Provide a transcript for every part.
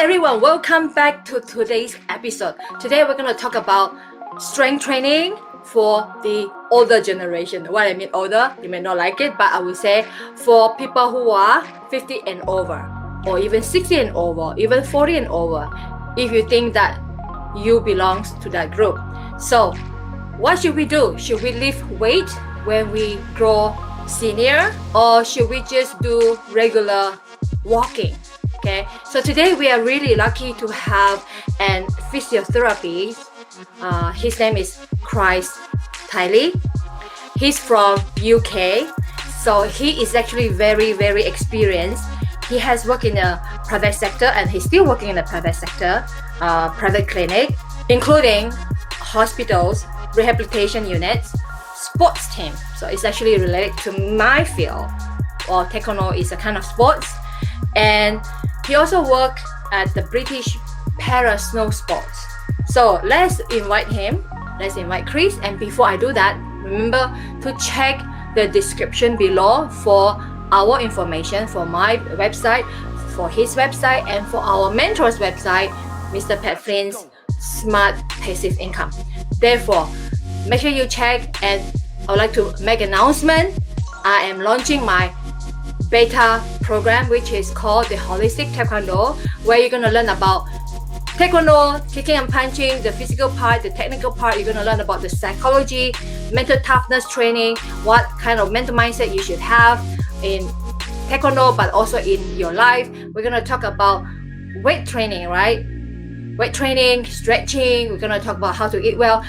everyone, welcome back to today's episode. Today we're going to talk about strength training for the older generation. What I mean older, you may not like it, but I will say for people who are 50 and over, or even 60 and over, even 40 and over, if you think that you belong to that group. So what should we do? Should we lift weight when we grow senior, or should we just do regular walking? Okay, so today we are really lucky to have an physiotherapy. His name is Tiley. He's from UK, so he is actually very experienced. He has worked in the private sector, and he's still working in the private sector, private clinic, including hospitals, rehabilitation units, sports team. So it's actually related to my field. Or Taekwondo is a kind of sports. And he also worked at the British para snow sports. So let's invite him. Let's invite Chris. And before I do that, remember to check the description below for our information, for my website, for his website, and for our mentor's website, Mr. Pat Flynn's Smart Passive Income. Therefore, make sure you check. And I would like to make an announcement. I am launching my beta program, which is called the Holistic Taekwondo, where you're going to learn about Taekwondo, kicking and punching, the physical part, the technical part. You're going to learn about the psychology, mental toughness training, what kind of mental mindset you should have in Taekwondo, but also in your life. We're going to talk about weight training, right? Weight training, stretching. We're going to talk about how to eat well.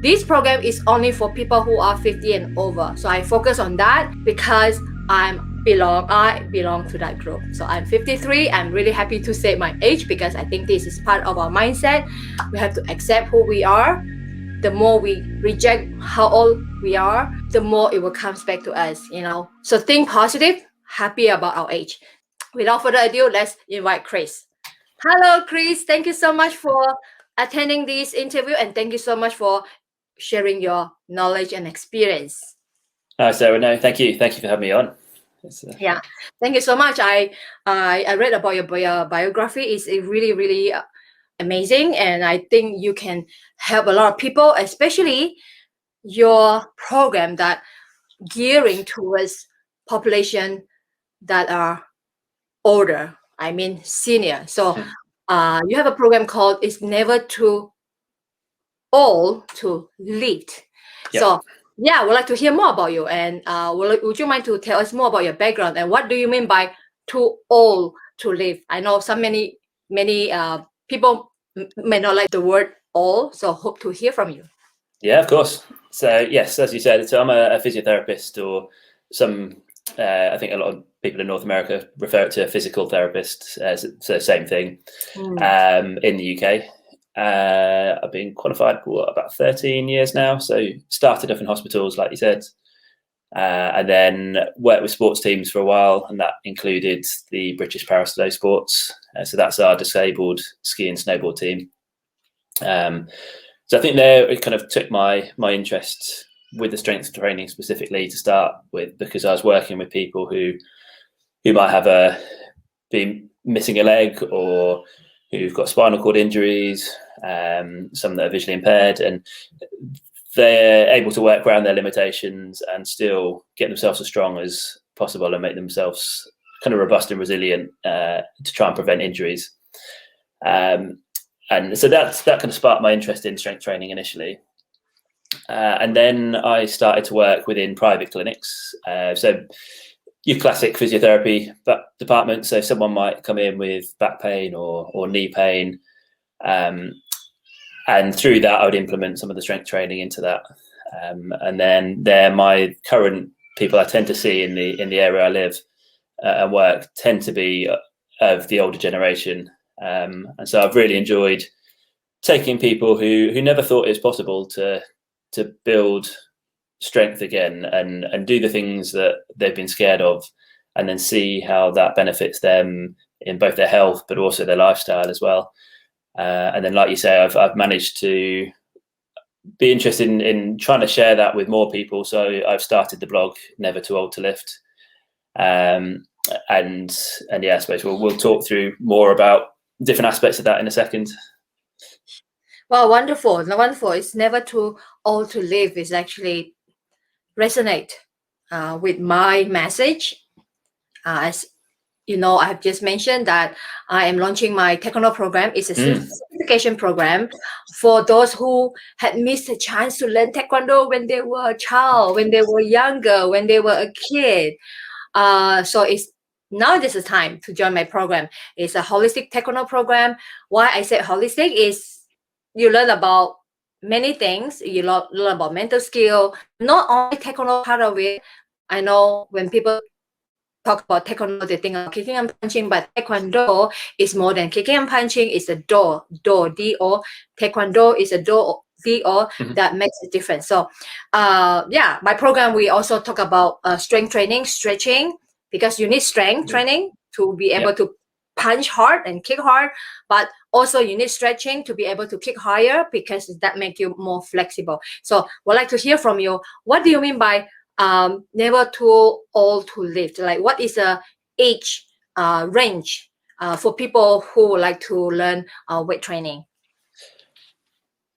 This program is only for people who are 50 and over. So I focus on that because I belong to that group. So I'm 53. I'm really happy to say my age because I think this is part of our mindset. We have to accept who we are. The more we reject how old we are, the more it will come back to us, So think positive, happy about our age. Without further ado, let's invite Chris. Hello, Chris. Thank you so much for attending this interview, and thank you so much for sharing your knowledge and experience. Sarah, no, thank you. Thank you for having me on. Yeah, thank you so much. I read about your biography. It's really amazing, and I think you can help a lot of people, especially your program that gearing towards population that are older. I mean senior. So you have a program called "It's Never Too Old to Lift." Yep. So yeah, I would like to hear more about you. And would you mind to tell us more about your background and what do you mean by too old to live? I know many people may not like the word old, so hope to hear from you. Yeah, of course. So yes, as you said, so I'm a physiotherapist, or some, I think a lot of people in North America refer it to a physical therapist, so same thing. In the UK. I've been qualified for about 13 years now. So started off in hospitals, like you said, and then worked with sports teams for a while, and that included the British Para Snow Sports. So that's our disabled ski and snowboard team. So I think there it kind of took my interest with the strength training specifically to start with, because I was working with people who might have been missing a leg, or who've got spinal cord injuries, some that are visually impaired, and they're able to work around their limitations and still get themselves as strong as possible and make themselves kind of robust and resilient to try and prevent injuries. And so that kind of sparked my interest in strength training initially. And then I started to work within private clinics. So your classic physiotherapy department. So someone might come in with back pain or knee pain. And through that, I would implement some of the strength training into that. And then they're my current people I tend to see in the area I live and work tend to be of the older generation. And so I've really enjoyed taking people who never thought it was possible to build strength again and do the things that they've been scared of, and then see how that benefits them in both their health but also their lifestyle as well. And then, like you say, I've managed to be interested in trying to share that with more people. So I've started the blog Never Too Old to Lift, and yeah, I suppose we'll talk through more about different aspects of that in a second. Well, wonderful, wonderful. It's never too old to live. It's actually resonate with my message. As you know, I have just mentioned that I am launching my Taekwondo program. It's a certification program for those who had missed a chance to learn Taekwondo when they were a child, when they were younger, when they were a kid. So it's now this is time to join my program. It's a holistic Taekwondo program. Why I say holistic is you learn about many things. You learn about mental skill, not only Taekwondo part of it. I know when people talk about Taekwondo, they think of kicking and punching, but Taekwondo is more than kicking and punching. It's a do. Taekwondo is a do that makes a difference. So, yeah, my program, we also talk about strength training, stretching, because you need strength training to be able to punch hard and kick hard, but also you need stretching to be able to kick higher because that makes you more flexible. So we'd like to hear from you. What do you mean by never too old to live? Like, what is a age range for people who would like to learn weight training?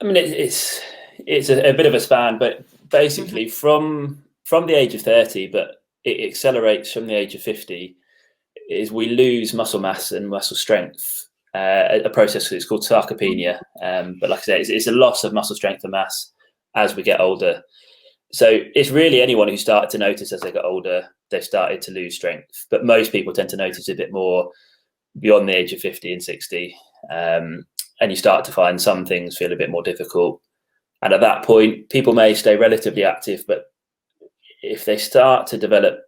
I mean, it's a bit of a span, but basically from the age of 30, but it accelerates from the age of 50, is we lose muscle mass and muscle strength. A process that's called sarcopenia. But like I say, it's a loss of muscle strength and mass as we get older. So it's really anyone who started to notice as they got older, they've started to lose strength. But most people tend to notice a bit more beyond the age of 50 and 60. And you start to find some things feel a bit more difficult. And at that point, people may stay relatively active, but if they start to develop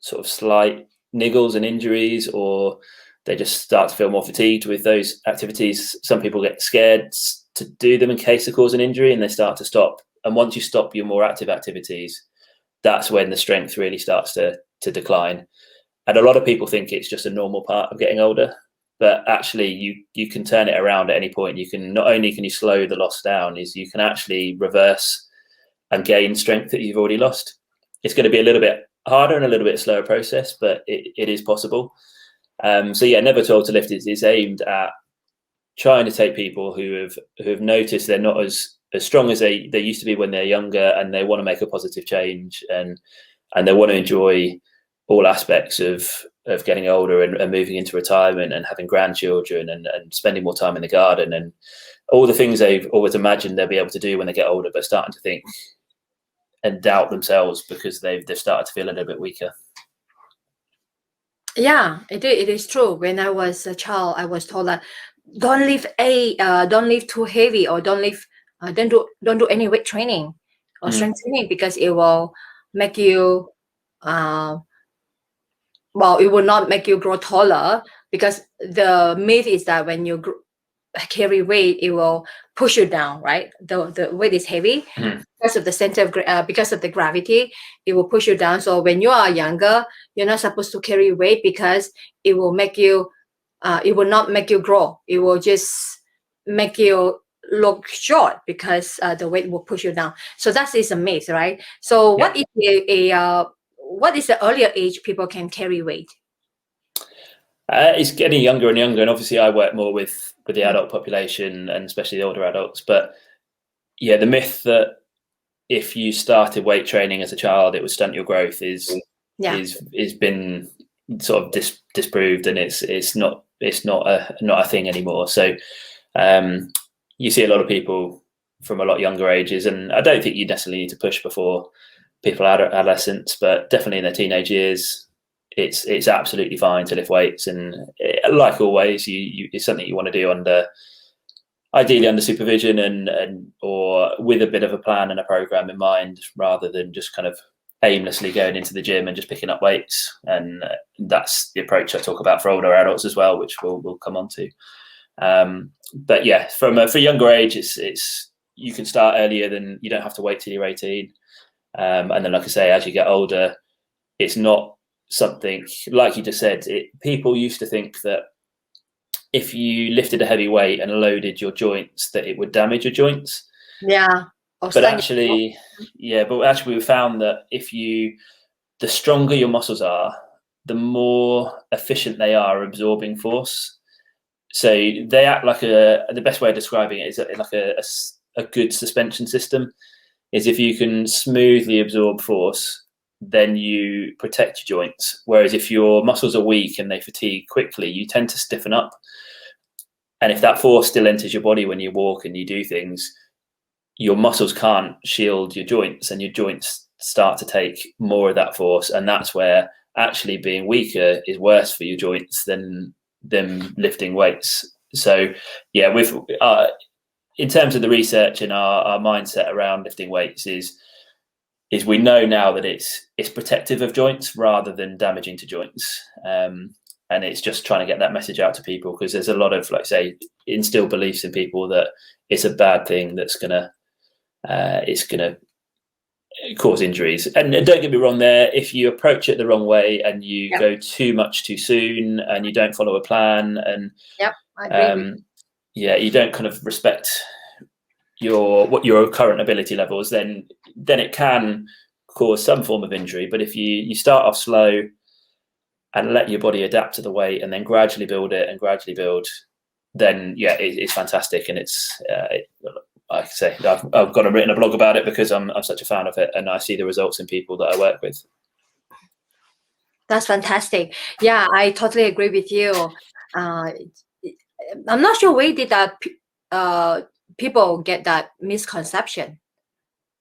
sort of slight niggles and injuries, or they just start to feel more fatigued with those activities, some people get scared to do them in case they cause an injury and they start to stop. And once you stop your more active activities, that's when the strength really starts to decline. And a lot of people think it's just a normal part of getting older, but actually you can turn it around at any point. You can not only can you slow the loss down, is you can actually reverse and gain strength that you've already lost. It's going to be a little bit harder and a little bit slower process, but it is possible. So yeah, Never Too Old to Lift is aimed at trying to take people who have noticed they're not as strong as they used to be when they're younger, and they want to make a positive change, and they want to enjoy all aspects of getting older and moving into retirement and having grandchildren and spending more time in the garden and all the things they've always imagined they'll be able to do when they get older, but starting to think and doubt themselves because they've started to feel a little bit weaker. Yeah, it is true. When I was a child, I was told that don't lift too heavy, or don't do any weight training or strength training, because it will make you it will not make you grow taller, because the myth is that when you carry weight, it will push you down, right? The weight is heavy because of the center of because of the gravity, it will push you down. So when you are younger, you're not supposed to carry weight, because it will make you it will not make you grow. It will just make you look short, because the weight will push you down. So that is a myth, right? So what is what is the earlier age people can carry weight? It's getting younger and younger, and obviously I work more with the adult population, and especially the older adults. But yeah, the myth that if you started weight training as a child, it would stunt your growth is been sort of disproved, and it's not a thing anymore. So you see a lot of people from a lot younger ages, and I don't think you necessarily need to push before people are adolescents, but definitely in their teenage years, it's absolutely fine to lift weights. And like always, it's something you want to do ideally under supervision and or with a bit of a plan and a program in mind, rather than just kind of aimlessly going into the gym and just picking up weights. And that's the approach I talk about for older adults as well, which we'll come on to. But yeah, for younger age, it's you can start earlier, than you don't have to wait till you're 18. And then, like I say, as you get older, it's not something like you just said. People used to think that if you lifted a heavy weight and loaded your joints, that it would damage your joints. Yeah. But actually we found that the stronger your muscles are, the more efficient they are absorbing force. So they act like the best way of describing it is like a good suspension system. Is if you can smoothly absorb force, then you protect your joints. Whereas if your muscles are weak and they fatigue quickly, you tend to stiffen up. And if that force still enters your body when you walk and you do things, your muscles can't shield your joints, and your joints start to take more of that force. And that's where actually being weaker is worse for your joints than them lifting weights. So yeah, with in terms of the research and our mindset around lifting weights is we know now that it's protective of joints rather than damaging to joints. And it's just trying to get that message out to people, because there's a lot of, like say, instilled beliefs in people that it's a bad thing that's gonna cause injuries. And don't get me wrong, there, if you approach it the wrong way and you go too much too soon and you don't follow a plan, and I agree you don't kind of respect your current ability levels, then it can cause some form of injury. But if you start off slow and let your body adapt to the weight and then gradually build it and gradually build, then it's fantastic. And it's like I say, I've got written a blog about it because I'm such a fan of it, and I see the results in people that I work with. That's fantastic. Yeah, I totally agree with you. I'm not sure where did that people get that misconception.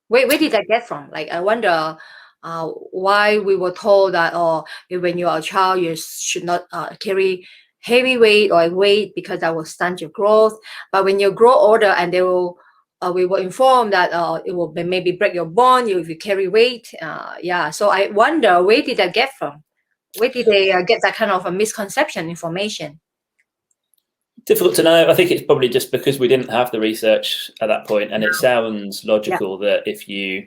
Where did that get from? Like, I wonder why we were told that, when you are a child, you should not carry heavy weight or weight because that will stunt your growth. But when you grow older, and they will, we were informed that it will maybe break your bone if you carry weight. So I wonder, where did that get from? Where did they get that kind of a misconception information? Difficult to know. I think it's probably just because we didn't have the research at that point, and it sounds logical that if you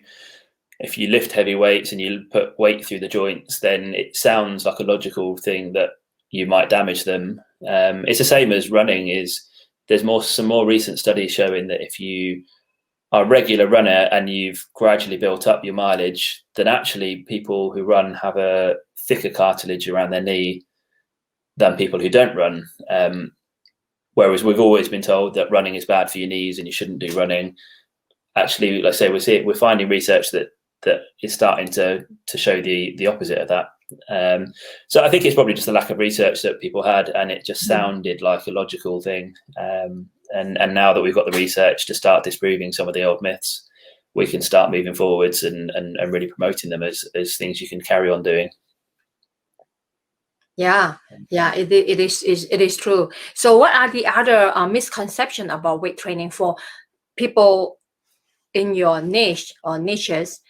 lift heavy weights and you put weight through the joints, then it sounds like a logical thing that you might damage them. It's the same as running. There's some more recent studies showing that if you are a regular runner and you've gradually built up your mileage, then actually people who run have a thicker cartilage around their knee than people who don't run. Whereas we've always been told that running is bad for your knees and you shouldn't do running. Actually, like I say, we're finding research that is starting to show the opposite of that. So I think it's probably just the lack of research that people had, and it just sounded like a logical thing. And now that we've got the research to start disproving some of the old myths, we can start moving forwards and really promoting them as things you can carry on doing. It is true. So what are the other misconceptions about weight training for people in your niche or niches?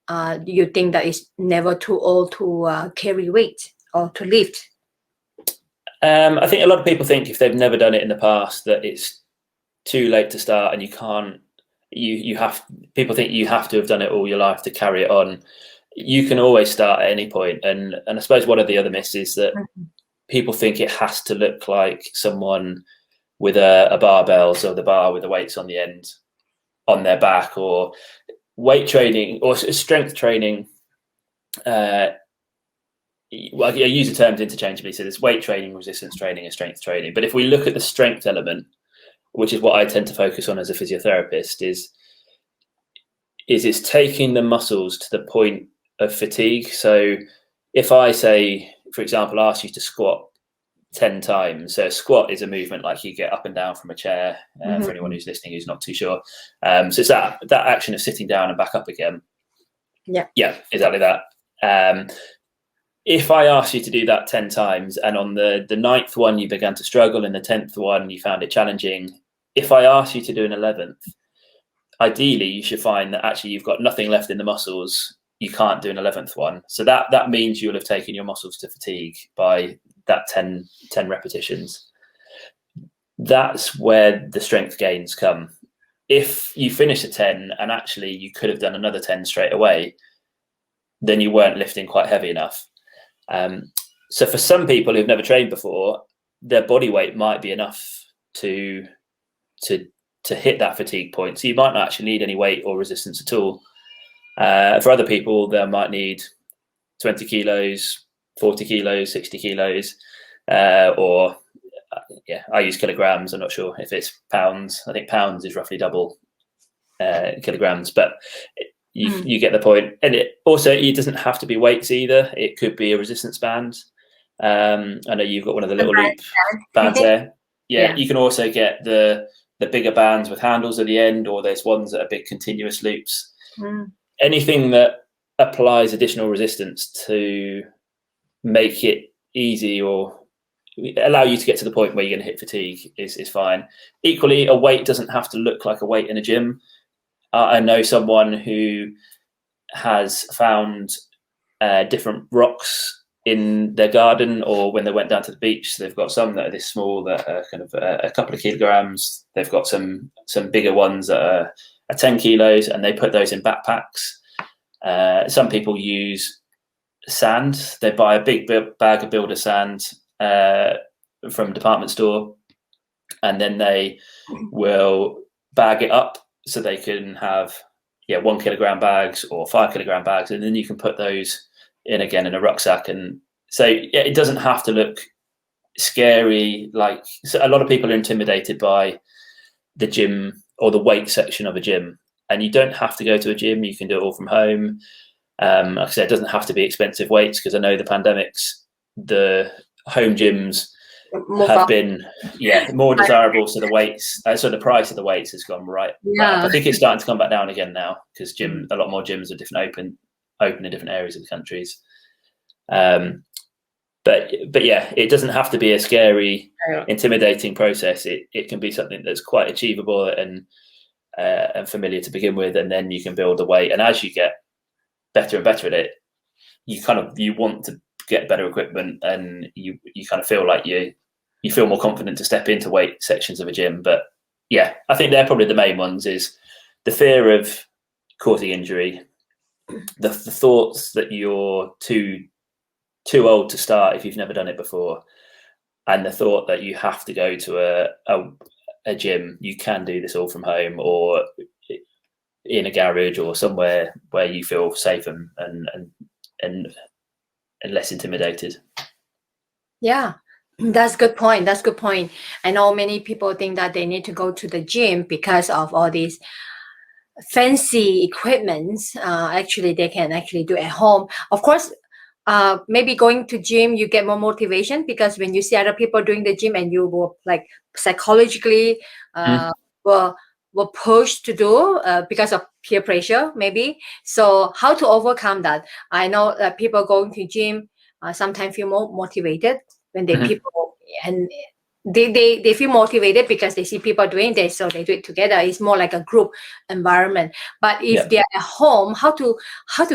Do you think that it's never too old to carry weight or to lift? I think a lot of people think if they've never done it in the past that it's too late to start, and you can't. People think you have to have done it all your life to carry it on. You can always start at any point, and I suppose one of the other myths is that people think it has to look like someone with a barbell, so the bar with the weights on the end, on their back, or weight training or strength training. I use the terms interchangeably. So there's weight training, resistance training, and strength training. But if we look at the strength element, which is what I tend to focus on as a physiotherapist, is it's taking the muscles to the point of fatigue. So if I say, for example, ask you to squat 10 times. So a squat is a movement like you get up and down from a chair, for anyone who's listening who's not too sure. So it's that action of sitting down and back up again. Yeah, exactly that. If I asked you to do that 10 times, and on the 9th one you began to struggle, and the 10th one you found it challenging, if I asked you to do an 11th, ideally you should find that actually you've got nothing left in the muscles. You can't do an 11th one. So that means you'll have taken your muscles to fatigue by that 10 repetitions. That's where the strength gains come. If you finish a 10 and actually you could have done another 10 straight away, then you weren't lifting quite heavy enough. So for some people who've never trained before, their body weight might be enough to hit that fatigue point. So you might not actually need any weight or resistance at all. For other people, they might need 20 kilos, 40 kilos, 60 kilos, or I use kilograms. I'm not sure if it's pounds. I think pounds is roughly double kilograms, but you get the point. And it doesn't have to be weights either. It could be a resistance band. I know you've got one of the little loop bands there. Yeah, you can also get the bigger bands with handles at the end, or there's ones that are big continuous loops. Anything that applies additional resistance to make it easy or allow you to get to the point where you're going to hit fatigue is fine. Equally, a weight doesn't have to look like a weight in a gym. I know someone who has found different rocks in their garden, or when they went down to the beach, they've got some that are this small that are kind of a couple of kilograms. They've got some bigger ones that are 10 kilos, and they put those in backpacks. Some people use sand. They buy a big bag of builder sand from a department store, and then they will bag it up so they can have 1 kilogram bags or 5 kilogram bags, and then you can put those in again in a rucksack. And so it doesn't have to look scary. Like, so a lot of people are intimidated by the gym or the weight section of a gym, and you don't have to go to a gym. You can do it all from home. Like I said, it doesn't have to be expensive weights, because I know the pandemics, the home gyms have been more desirable. So the weights, so the price of the weights has gone right up. I think it's starting to come back down again now, because a lot more gyms are open in different areas of the countries. But yeah, it doesn't have to be a scary, intimidating process. It can be something that's quite achievable and familiar to begin with, and then you can build the weight. And as you get better and better at it, you want to get better equipment, and you kind of feel like you feel more confident to step into weight sections of a gym. But yeah, I think they're probably the main ones: is the fear of causing injury, the thoughts that you're too old to start if you've never done it before, and the thought that you have to go to a gym. You can do this all from home, or in a garage, or somewhere where you feel safe and less intimidated. Yeah, that's good point. That's good point. I know many people think that they need to go to the gym because of all these fancy equipments. Actually, they can actually do at home. Of course, maybe going to gym, you get more motivation, because when you see other people doing the gym, and you will like psychologically were pushed to do because of peer pressure, maybe. So how to overcome that? I know that people going to gym sometimes feel more motivated when people, and they feel motivated because they see people doing this, so they do it together. It's more like a group environment. But if they're at home, how to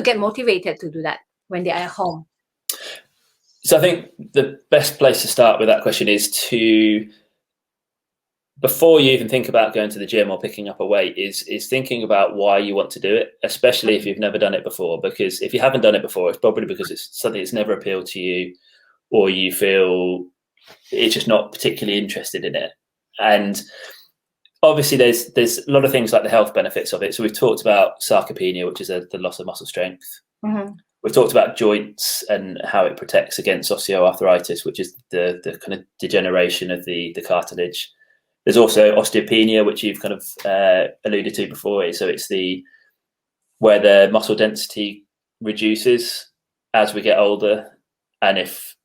get motivated to do that when they're at home? So I think the best place to start with that question is to, before you even think about going to the gym or picking up a weight, is thinking about why you want to do it, especially if you've never done it before. Because if you haven't done it before, it's probably because it's something that's never appealed to you, or you feel it's just not particularly interested in it. And obviously there's a lot of things like the health benefits of it. So we've talked about sarcopenia, which is the loss of muscle strength. We've talked about joints and how it protects against osteoarthritis, which is the kind of degeneration of the cartilage. There's also osteopenia, which you've kind of alluded to before. So it's where the muscle density reduces as we get older, and if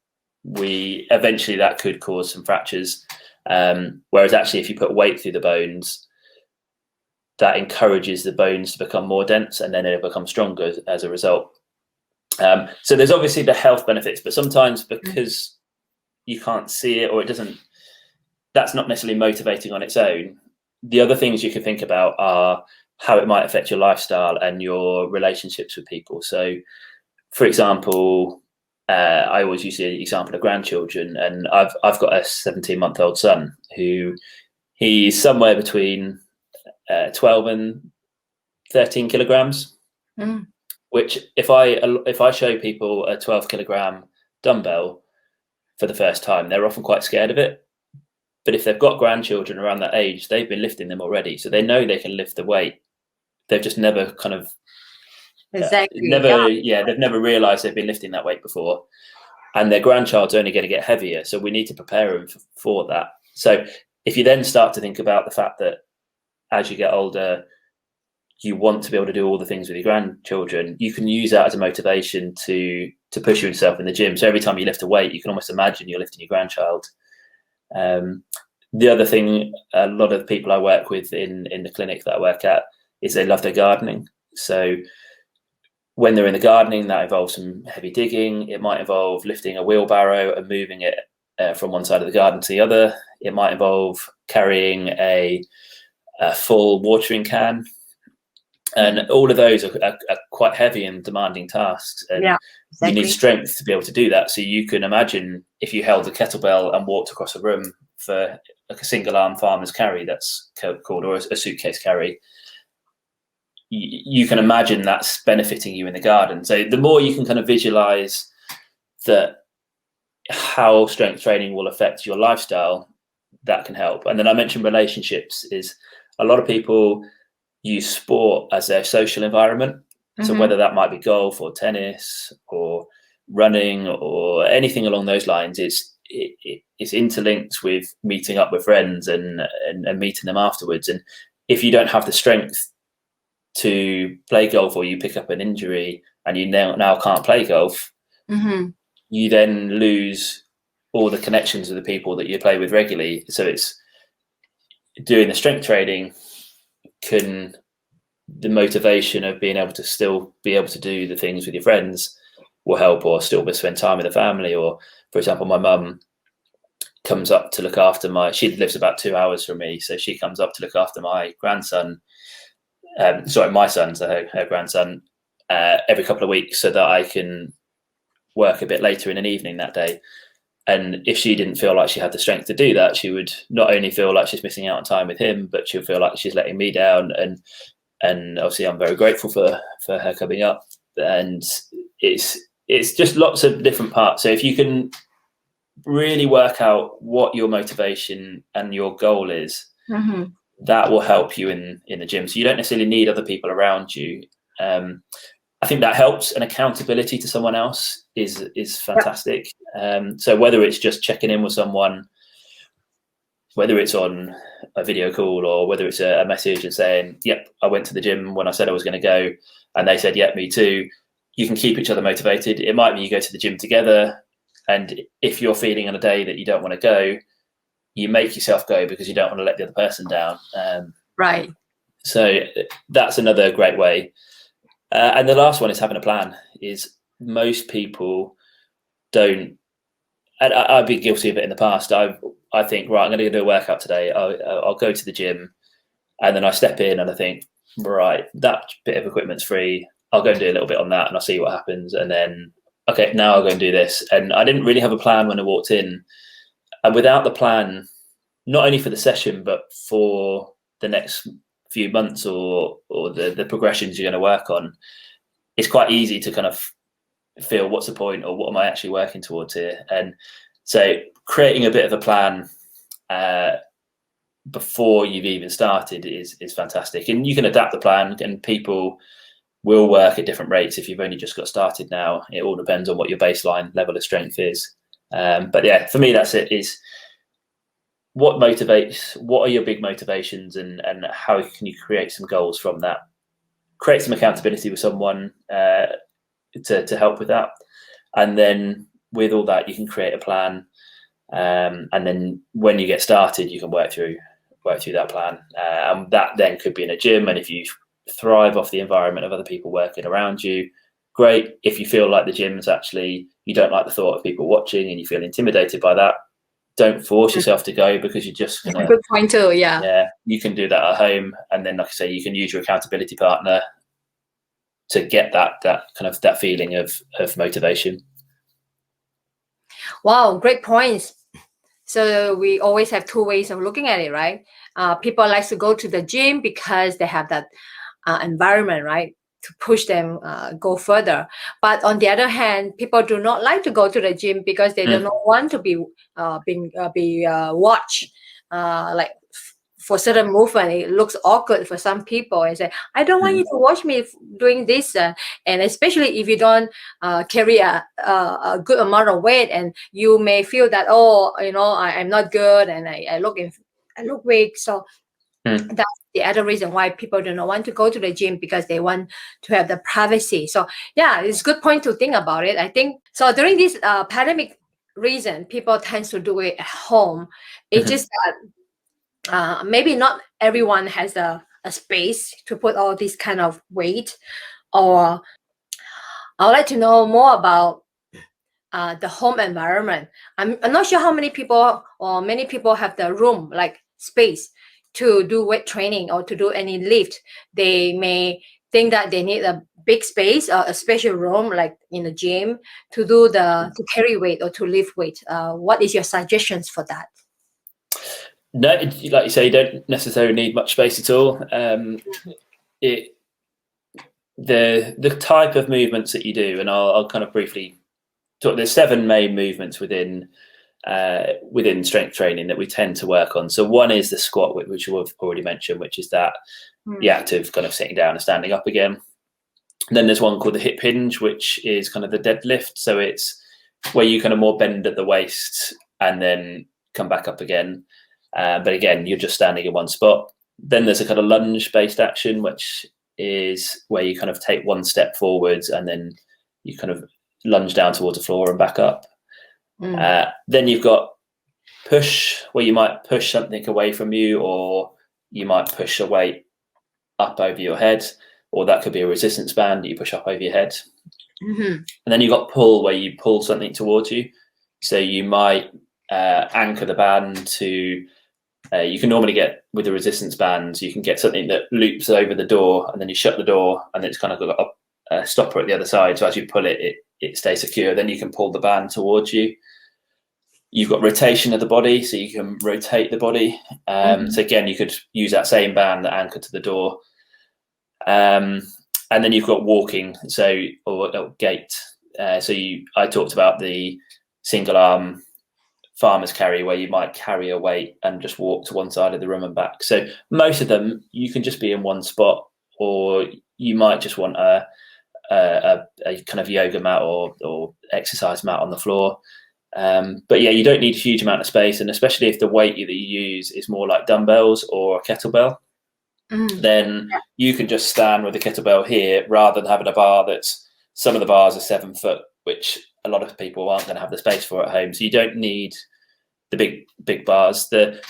eventually that could cause some fractures. Whereas actually, if you put weight through the bones, that encourages the bones to become more dense, and then it'll become stronger as a result. So there's obviously the health benefits, but sometimes because you can't see it, or that's not necessarily motivating on its own. The other things you can think about are how it might affect your lifestyle and your relationships with people. So, for example, I always use the example of grandchildren, and I've got a 17-month-old son who he's somewhere between 12 and 13 kilograms. Which if I show people a 12 kilogram dumbbell for the first time, they're often quite scared of it. But if they've got grandchildren around that age, they've been lifting them already, so they know they can lift the weight. They've just never kind of they've never realized they've been lifting that weight before. and their grandchild's only going to get heavier. So we need to prepare them for that. So if you then start to think about the fact that as you get older, you want to be able to do all the things with your grandchildren, you can use that as a motivation to push yourself in the gym. So every time you lift a weight, you can almost imagine you're lifting your grandchild. The other thing, a lot of people I work with in the clinic that I work at is they love their gardening. So when they're in the gardening, that involves some heavy digging. It might involve lifting a wheelbarrow and moving it from one side of the garden to the other. It might involve carrying a full watering can. And all of those are quite heavy and demanding tasks. And you need strength to be able to do that. So you can imagine if you held a kettlebell and walked across a room for like a single arm farmer's carry, that's called, or a suitcase carry. You can imagine that's benefiting you in the garden. So the more you can kind of visualize that how strength training will affect your lifestyle, that can help. And then I mentioned relationships. Is a lot of people use sport as their social environment. So whether that might be golf or tennis or running or anything along those lines, it's interlinked with meeting up with friends and meeting them afterwards. And if you don't have the strength to play golf, or you pick up an injury and you now can't play golf, you then lose all the connections with the people that you play with regularly. So it's doing the strength training the motivation of being able to still be able to do the things with your friends will help, or still spend time with the family. Or for example, my mum comes up to look after she lives about 2 hours from me, so she comes up to look after my grandson, my son, so her grandson, every couple of weeks, so that I can work a bit later in an evening that day. And if she didn't feel like she had the strength to do that, she would not only feel like she's missing out on time with him, but she'll feel like she's letting me down. And obviously I'm very grateful for her coming up. And it's just lots of different parts. So if you can really work out what your motivation and your goal is, that will help you in the gym. So you don't necessarily need other people around you. I think that helps, and accountability to someone else is fantastic. So whether it's just checking in with someone, whether it's on a video call, or whether it's a message and saying, yep, I went to the gym when I said I was going to go, and they said, yep, me too. You can keep each other motivated. It might be you go to the gym together, and if you're feeling on a day that you don't want to go, you make yourself go because you don't want to let the other person down. Right. So that's another great way. And the last one is having a plan. Is most people don't, and I've been guilty of it in the past. I think, right, I'm going to do a workout today. I'll go to the gym, and then I step in and I think, right, that bit of equipment's free. I'll go and do a little bit on that, and I'll see what happens. And then, okay, now I'll go and do this. And I didn't really have a plan when I walked in. And without the plan, not only for the session, but for the next few months or the progressions you're going to work on, it's quite easy to kind of feel, what's the point, or what am I actually working towards here? And so creating a bit of a plan before you've even started is fantastic. And you can adapt the plan, and people will work at different rates if you've only just got started now. It all depends on what your baseline level of strength is. But yeah, for me, that's it. Is what are your big motivations, and how can you create some goals from that? Create some accountability with someone to help with that. And then with all that, you can create a plan. And then when you get started, you can work through that plan. And that then could be in a gym. And if you thrive off the environment of other people working around you, great. If you feel like the gym is actually, you don't like the thought of people watching and you feel intimidated by that, don't force yourself to go, because you're just gonna. Good point too. Yeah, you can do that at home, and then, like I say, you can use your accountability partner to get that kind of that feeling of motivation. Wow, great points. So we always have two ways of looking at it, right? People like to go to the gym because they have that environment, right, to push them go further. But on the other hand, people do not like to go to the gym because they do not want to be watched, like for certain movement, it looks awkward for some people and say, I don't want you to watch me doing this. And especially if you don't carry a good amount of weight, and you may feel that, oh, I'm not good, and I look weak. So that's the other reason why people do not want to go to the gym, because they want to have the privacy. So yeah, it's a good point to think about it. I think so during this pandemic reason, people tend to do it at home. It's just that maybe not everyone has a space to put all this kind of weight. Or I would like to know more about the home environment. I'm not sure how many people or many people have the room, like space, to do weight training or to do any lift. They may think that they need a big space or a special room, like in a gym, to do to carry weight or to lift weight. What is your suggestions for that? No, like you say, you don't necessarily need much space at all. The type of movements that you do, and I'll kind of briefly talk. There's 7 main movements within strength training that we tend to work on. So one is the squat, which we've already mentioned, which is that the act of kind of sitting down and standing up again. And then there's one called the hip hinge, which is kind of the deadlift. So it's where you kind of more bend at the waist and then come back up again. But again, you're just standing in one spot. Then there's a kind of lunge based action, which is where you kind of take one step forwards and then you kind of lunge down towards the floor and back up. Then you've got push, where you might push something away from you, or you might push a weight up over your head, or that could be a resistance band that you push up over your head. And then you've got pull, where you pull something towards you. So you might anchor the band to, you can normally get with the resistance bands, you can get something that loops over the door, and then you shut the door, and it's kind of got a stopper at the other side. So as you pull it, it stays secure. Then you can pull the band towards you. You've got rotation of the body, so you can rotate the body. So again, you could use that same band that anchored to the door. And then you've got walking, or gait. I talked about the single arm farmer's carry, where you might carry a weight and just walk to one side of the room and back. So most of them, you can just be in one spot, or you might just want a kind of yoga mat or exercise mat on the floor. But yeah, you don't need a huge amount of space, and especially if the weight that you use is more like dumbbells or a kettlebell, then you can just stand with a kettlebell here rather than having a bar that's, some of the bars are 7 foot, which a lot of people aren't going to have the space for at home. So you don't need the big bars. The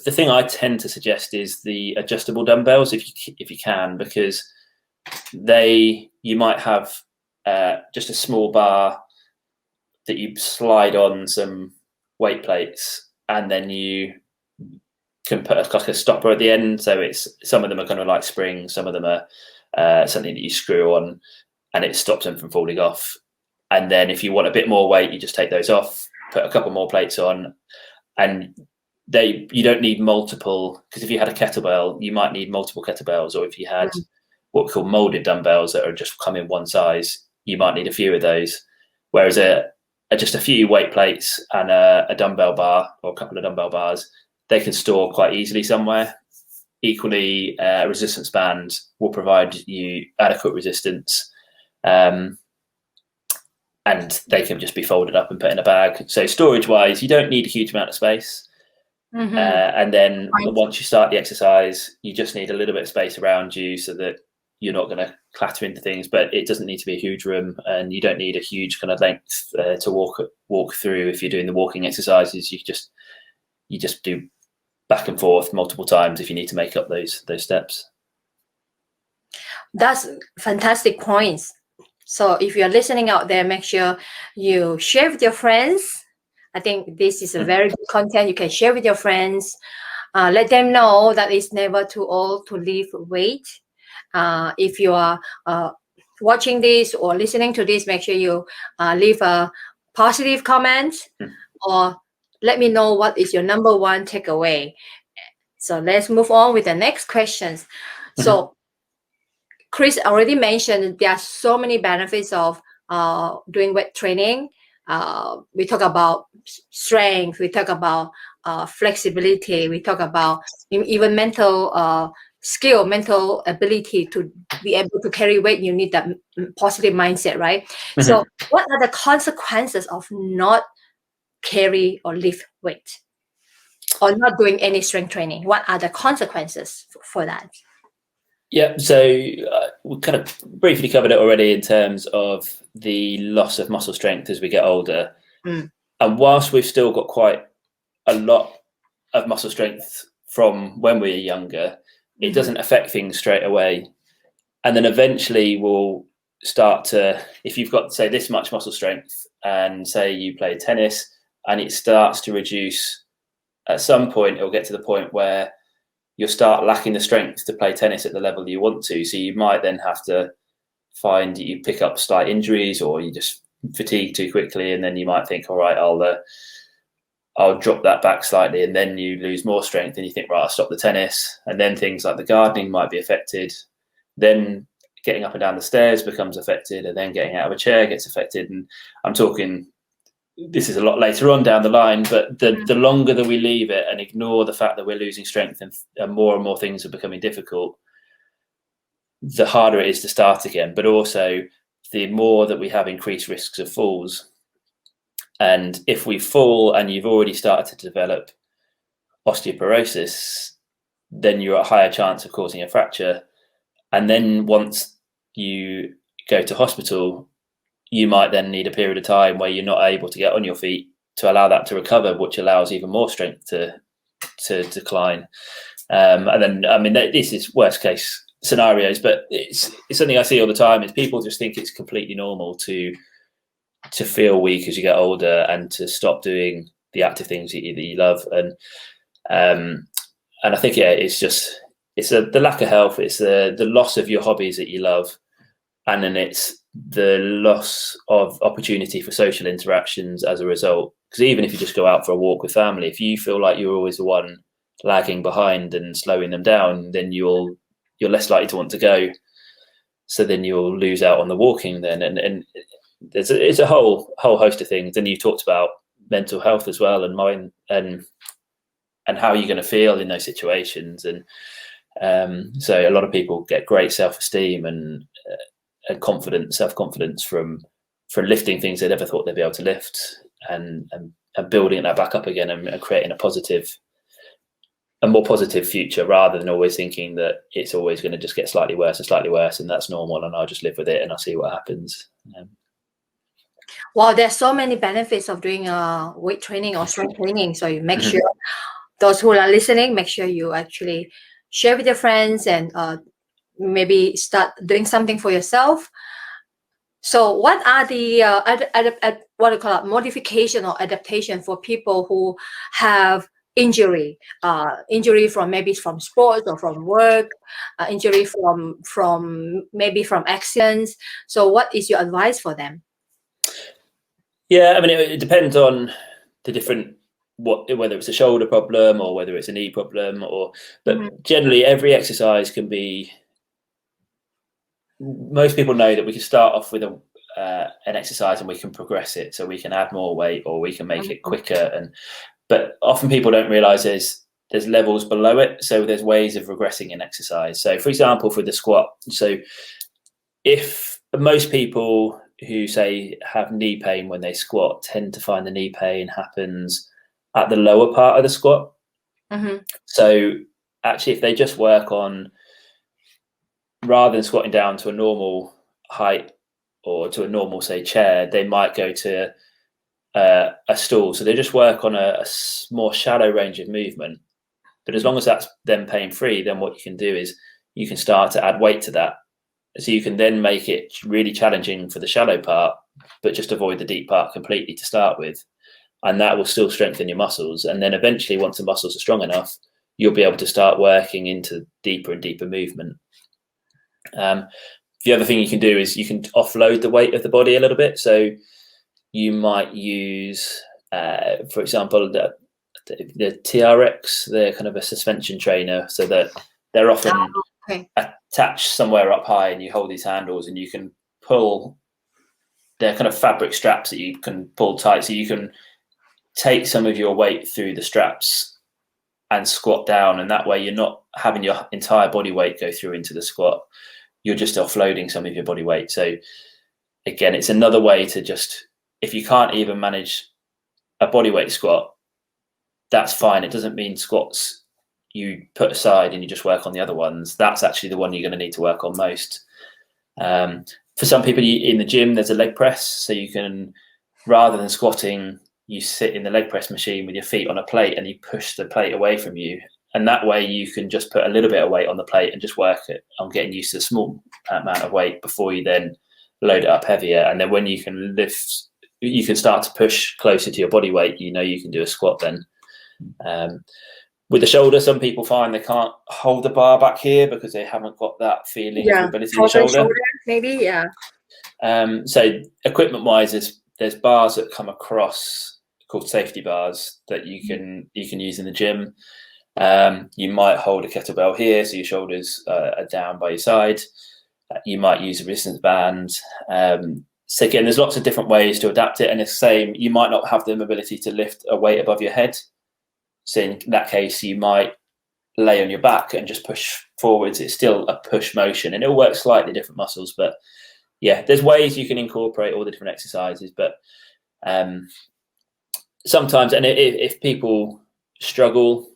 thing I tend to suggest is the adjustable dumbbells, if you can, because you might have just a small bar that you slide on some weight plates, and then you can put like a stopper at the end. So some of them are kind of like springs, some of them are something that you screw on, and it stops them from falling off. And then if you want a bit more weight, you just take those off, put a couple more plates on, and you don't need multiple, because if you had a kettlebell, you might need multiple kettlebells, or if you had what we call molded dumbbells that are just come in one size, you might need a few of those. Whereas just a few weight plates and a dumbbell bar or a couple of dumbbell bars, they can store quite easily somewhere. Equally, a resistance band will provide you adequate resistance, and they can just be folded up and put in a bag. So storage-wise, you don't need a huge amount of space. And then once you start the exercise, you just need a little bit of space around you so that you're not going to clatter into things, but it doesn't need to be a huge room, and you don't need a huge kind of length to walk through. If you're doing the walking exercises, you just do back and forth multiple times if you need to make up those steps. That's fantastic points. So if you're listening out there, make sure you share with your friends. I think this is a very good content you can share with your friends. Let them know that it's never too old to lift weight. If you are watching this or listening to this, make sure you leave a positive comment, or let me know what is your number one takeaway. So let's move on with the next questions. So Chris already mentioned there are so many benefits of doing weight training. we talk about strength, we talk about flexibility, we talk about even mental skill, mental ability to be able to carry weight. You need that positive mindset, right? Mm-hmm. So what are the consequences of not carry or lift weight or not doing any strength training? What are the consequences for that? Yeah, so we kind of briefly covered it already in terms of the loss of muscle strength as we get older. And whilst we've still got quite a lot of muscle strength from when we were younger, it doesn't affect things straight away. And then eventually we'll start to, if you've got, say, this much muscle strength and say you play tennis and it starts to reduce, at some point it'll get to the point where you'll start lacking the strength to play tennis at the level you want to. So you might then have to find you pick up slight injuries or you just fatigue too quickly. And then you might think, all right, I'll drop that back slightly, and then you lose more strength and you think, right, I'll stop the tennis. And then things like the gardening might be affected. Then getting up and down the stairs becomes affected, and then getting out of a chair gets affected. And I'm talking, this is a lot later on down the line, but the longer that we leave it and ignore the fact that we're losing strength and more things are becoming difficult, the harder it is to start again. But also the more that we have increased risks of falls. And if we fall and you've already started to develop osteoporosis, then you're at a higher chance of causing a fracture. And then once you go to hospital, you might then need a period of time where you're not able to get on your feet to allow that to recover, which allows even more strength to decline. And then, I mean, this is worst case scenarios, but it's something I see all the time is people just think it's completely normal to feel weak as you get older and to stop doing the active things that you love. And I think, yeah, it's the lack of health. It's the loss of your hobbies that you love. And then it's the loss of opportunity for social interactions as a result. Because even if you just go out for a walk with family, if you feel like you're always the one lagging behind and slowing them down, then you're less likely to want to go. So then you'll lose out on the walking then. And it's a whole host of things. And you talked about mental health as well, and mind, and how you're going to feel in those situations. And so a lot of people get great self-esteem and self-confidence from lifting things they never thought they'd be able to lift, and building that back up again and creating a more positive future, rather than always thinking that it's always going to just get slightly worse and that's normal and I'll just live with it and I'll see what happens. Well, there's so many benefits of doing weight training or strength training. So you make sure those who are listening, make sure you actually share with your friends and maybe start doing something for yourself. So what are the what do you call it, modification or adaptation for people who have injury from sports or from work, injury from maybe from accidents? So what is your advice for them? Yeah, I mean, it depends on the different, whether it's a shoulder problem or whether it's a knee problem, but generally every exercise can be. Most people know that we can start off with an exercise and we can progress it, so we can add more weight or we can make it quicker. But often people don't realise there's levels below it, so there's ways of regressing in exercise. So, for example, for the squat, so if most people who say have knee pain when they squat tend to find the knee pain happens at the lower part of the squat. So actually, if they just work on, rather than squatting down to a normal height or to a normal, say, chair, they might go to a stool. So they just work on a more shallow range of movement. But as long as that's then pain free, then what you can do is you can start to add weight to that. So you can then make it really challenging for the shallow part, but just avoid the deep part completely to start with. And that will still strengthen your muscles. And then eventually, once the muscles are strong enough, you'll be able to start working into deeper and deeper movement. The other thing you can do is you can offload the weight of the body a little bit. So you might use, for example, the TRX, they're kind of a suspension trainer, so that they're often attached somewhere up high, and you hold these handles and you can pull they're kind of fabric straps that you can pull tight, so you can take some of your weight through the straps and squat down, and that way you're not having your entire body weight go through into the squat. You're just offloading some of your body weight. So again, it's another way to just, if you can't even manage a body weight squat, that's fine. It doesn't mean squats you put aside and you just work on the other ones. That's actually the one you're going to need to work on most. For some people in the gym, there's a leg press, so you can, rather than squatting, you sit in the leg press machine with your feet on a plate and you push the plate away from you. And that way you can just put a little bit of weight on the plate and just work on getting used to a small amount of weight before you then load it up heavier. And then when you can lift, you can start to push closer to your body weight, you know you can do a squat then. With the shoulder, some people find they can't hold the bar back here because they haven't got that feeling of mobility in the shoulder. Maybe, yeah. So equipment-wise, there's bars that come across called safety bars that you can use in the gym. You might hold a kettlebell here, so your shoulders are down by your side. You might use a resistance band. So again, there's lots of different ways to adapt it, and it's the same. You might not have the mobility to lift a weight above your head. So in that case, you might lay on your back and just push forwards. It's still a push motion, and it'll work slightly different muscles. But yeah, there's ways you can incorporate all the different exercises. But sometimes, and if people struggle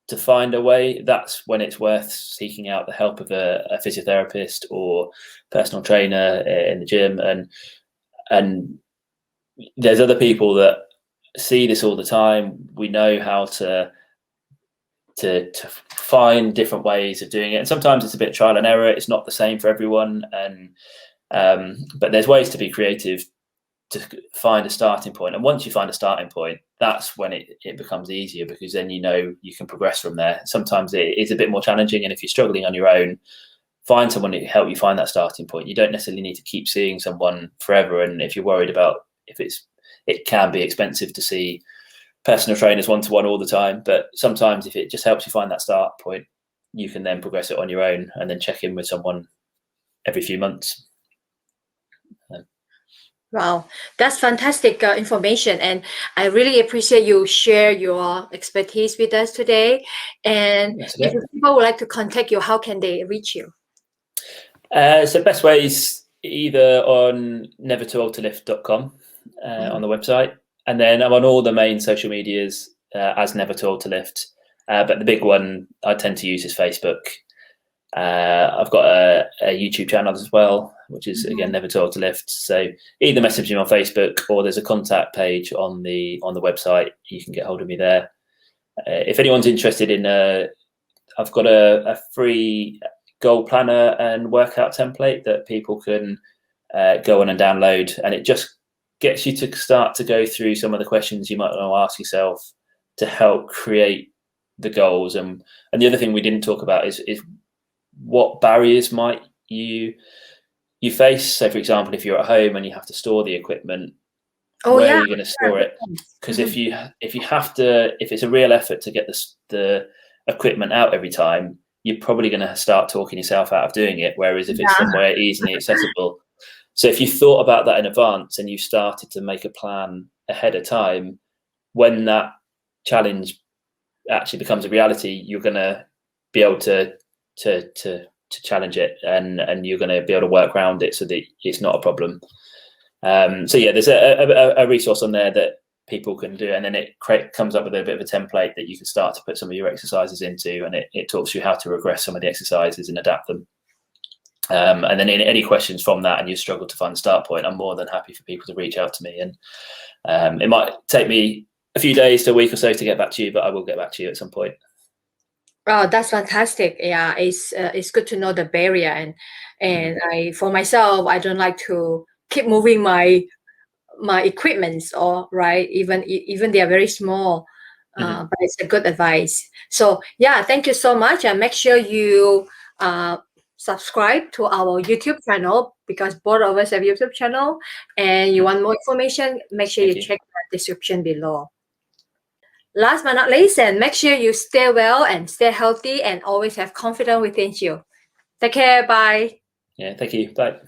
to find a way, that's when it's worth seeking out the help of a physiotherapist or personal trainer in the gym. And there's other people that see this all the time. We know how to find different ways of doing it, and sometimes it's a bit trial and error. It's not the same for everyone, and but there's ways to be creative to find a starting point. And once you find a starting point, that's when it becomes easier, because then you know you can progress from there. Sometimes it is a bit more challenging, and if you're struggling on your own, find someone to help you find that starting point. You don't necessarily need to keep seeing someone forever, and if you're worried about it can be expensive to see personal trainers one-to-one all the time, but sometimes if it just helps you find that start point, you can then progress it on your own and then check in with someone every few months. Wow, that's fantastic information, and I really appreciate you share your expertise with us today. And if people would like to contact you, how can they reach you? So best way is either on nevertooldtolift.com on the website, and then I'm on all the main social medias as Never Too Old to Lift. But the big one I tend to use is Facebook. I've got a YouTube channel as well, which is again Never Too Old to Lift. So either message me on Facebook, or there's a contact page on the website. You can get hold of me there. If anyone's interested in, I've got a free goal planner and workout template that people can go on and download, and it just gets you to start to go through some of the questions you might want to ask yourself to help create the goals. And the other thing we didn't talk about is what barriers might you face. So for example, if you're at home and you have to store the equipment, where are you going to store it? Because if it's a real effort to get the equipment out every time, you're probably going to start talking yourself out of doing it. Whereas if it's somewhere easily accessible, so if you thought about that in advance and you started to make a plan ahead of time, when that challenge actually becomes a reality, you're going to be able to challenge it, and you're going to be able to work around it so that it's not a problem. So yeah, there's a resource on there that people can do, and then it comes up with a bit of a template that you can start to put some of your exercises into, and it talks you how to regress some of the exercises and adapt them. And then any questions from that and you struggle to find the start point, I'm more than happy for people to reach out to me. And it might take me a few days to a week or so to get back to you, but I will get back to you at some point. Oh, that's fantastic. Yeah, it's good to know the barrier, and I, for myself, I don't like to keep moving my equipments, or even they are very small, but it's a good advice. So yeah, thank you so much, and make sure you subscribe to our YouTube channel, because both of us have YouTube channel, and you want more information, make sure you check the description below. Last but not least, and make sure you stay well and stay healthy and always have confidence within you. Take care. Bye. Yeah, thank you. Bye.